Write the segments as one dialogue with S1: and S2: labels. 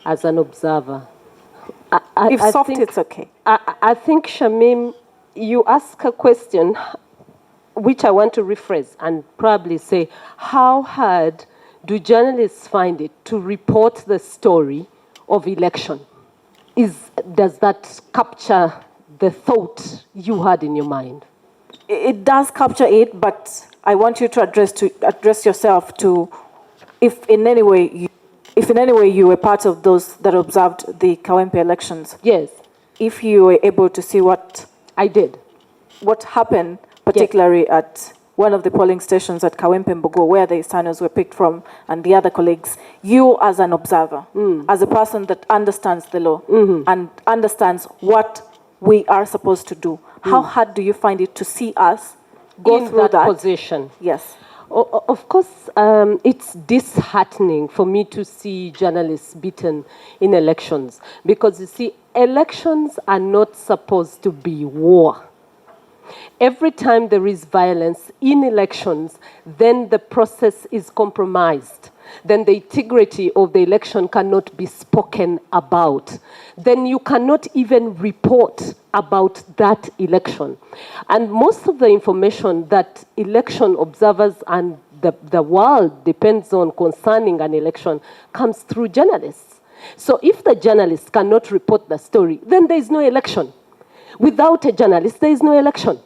S1: as an observer.
S2: If soft, it's okay.
S1: I think, Shamim, you ask a question which I want to rephrase and probably say, how hard do journalists find it to report the story of election? Does that capture the thought you had in your mind?
S2: It does capture it, but I want you to address yourself to, if in any way you were part of those that observed the Kawempe elections.
S1: Yes.
S2: If you were able to see what
S1: I did,
S2: what happened, particularly at one of the polling stations at Kawempe Mbogo, where the Isanos were picked from, and the other colleagues, you as an observer, as a person that understands the law and understands what we are supposed to do, how hard do you find it to see us go through that
S1: position?
S2: Yes.
S1: Of course, it's disheartening for me to see journalists beaten in elections, because you see, elections are not supposed to be war. Every time there is violence in elections, then the process is compromised. Then the integrity of the election cannot be spoken about. Then you cannot even report about that election. And most of the information that election observers and the world depends on concerning an election comes through journalists. So if the journalists cannot report the story, then there is no election. Without a journalist, there is no election.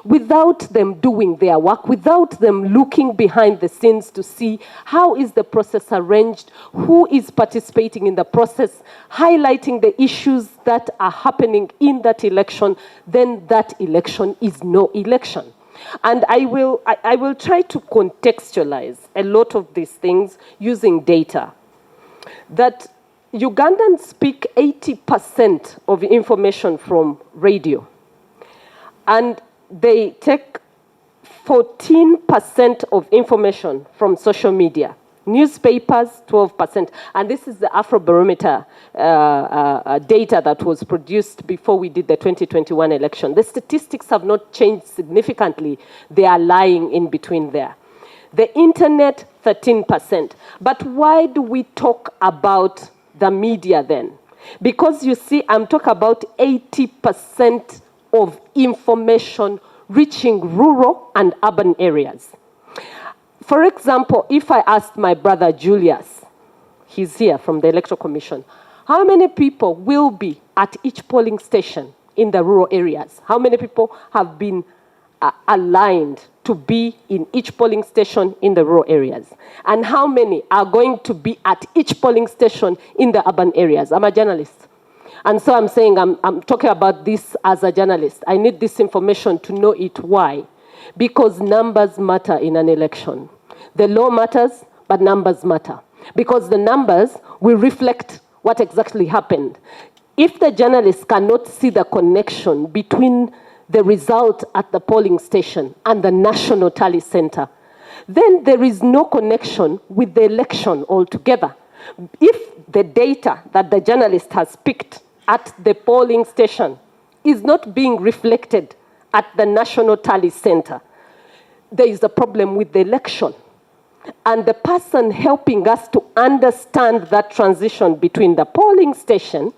S1: Without them doing their work, without them looking behind the scenes to see how is the process arranged, who is participating in the process, highlighting the issues that are happening in that election, then that election is no election. And I will try to contextualize a lot of these things using data. That Ugandans speak 80% of information from radio. And they take 14% of information from social media. Newspapers, 12%. And this is the Afrobarometer data that was produced before we did the 2021 election. The statistics have not changed significantly. They are lying in between there. The internet, 13%. But why do we talk about the media then? Because you see, I'm talking about 80% of information reaching rural and urban areas. For example, if I asked my brother Julius, he's here from the Electoral Commission, how many people will be at each polling station in the rural areas? How many people have been aligned to be in each polling station in the rural areas? And how many are going to be at each polling station in the urban areas? I'm a journalist. And so I'm saying, I'm talking about this as a journalist. I need this information to know it. Why? Because numbers matter in an election. The law matters, but numbers matter. Because the numbers will reflect what exactly happened. If the journalists cannot see the connection between the result at the polling station and the national tally center, then there is no connection with the election altogether. If the data that the journalist has picked at the polling station is not being reflected at the national tally center, there is a problem with the election. And the person helping us to understand that transition between the polling station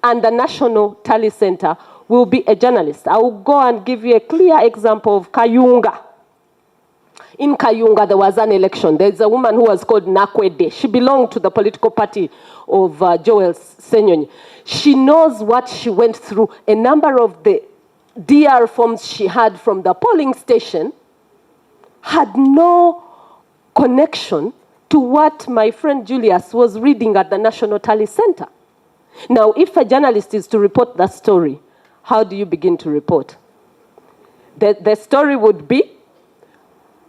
S1: and the national tally center will be a journalist. I will go and give you a clear example of Kayunga. In Kayunga, there was an election. There's a woman who was called Nakwede. She belonged to the political party of Joel Senyonyi. She knows what she went through. A number of the DR forms she had from the polling station had no connection to what my friend Julius was reading at the National Tally Center. Now, if a journalist is to report that story, how do you begin to report? The story would be,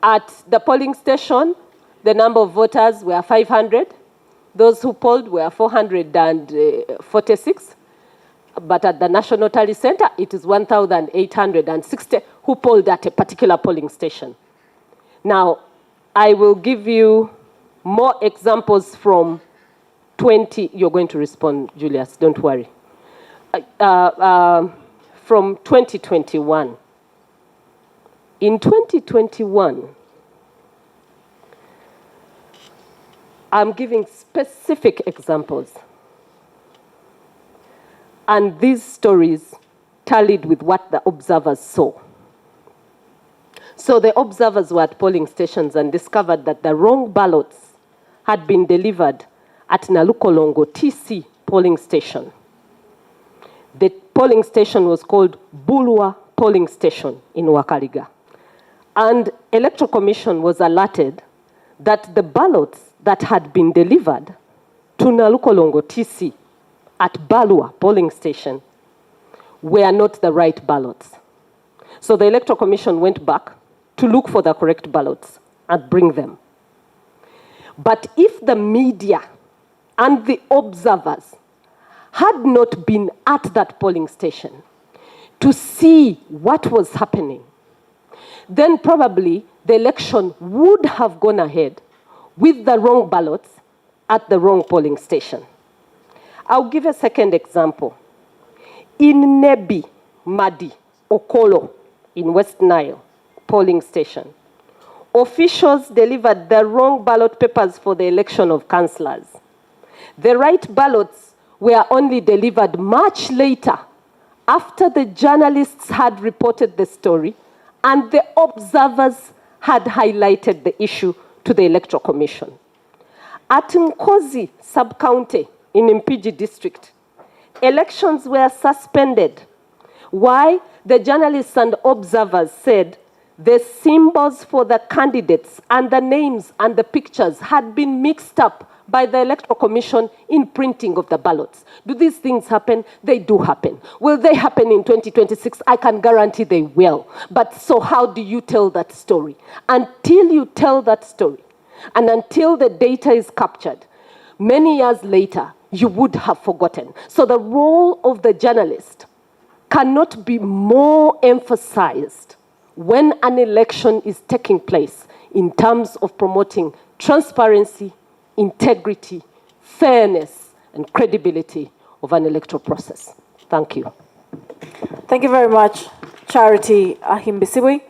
S1: at the polling station, the number of voters were 500. Those who polled were 446. But at the National Tally Center, it is 1,860 who polled at a particular polling station. Now, I will give you more examples from 20. You're going to respond, Julius, don't worry. From 2021. In 2021, I'm giving specific examples. And these stories tallied with what the observers saw. So the observers were at polling stations and discovered that the wrong ballots had been delivered at Nalukolongo TC polling station. The polling station was called Bulwa Polling Station in Wakaliga. And Electoral Commission was alerted that the ballots that had been delivered to Nalukolongo TC at Bulwa Polling Station were not the right ballots. So the Electoral Commission went back to look for the correct ballots and bring them. But if the media and the observers had not been at that polling station to see what was happening, then probably the election would have gone ahead with the wrong ballots at the wrong polling station. I'll give a second example. In Nebi, Madi, Okolo, in West Nile polling station, officials delivered the wrong ballot papers for the election of councillors. The right ballots were only delivered much later, after the journalists had reported the story and the observers had highlighted the issue to the Electoral Commission. At Nkozi sub-county in Mpigi district, elections were suspended. Why? The journalists and observers said the symbols for the candidates and the names and the pictures had been mixed up by the Electoral Commission in printing of the ballots. Do these things happen? They do happen. Will they happen in 2026? I can guarantee they will. But so how do you tell that story? Until you tell that story, and until the data is captured, many years later, you would have forgotten. So the role of the journalist cannot be more emphasized when an election is taking place in terms of promoting transparency, integrity, fairness, and credibility of an electoral process. Thank you.
S2: Thank you very much, Charity Ahimbisibwe.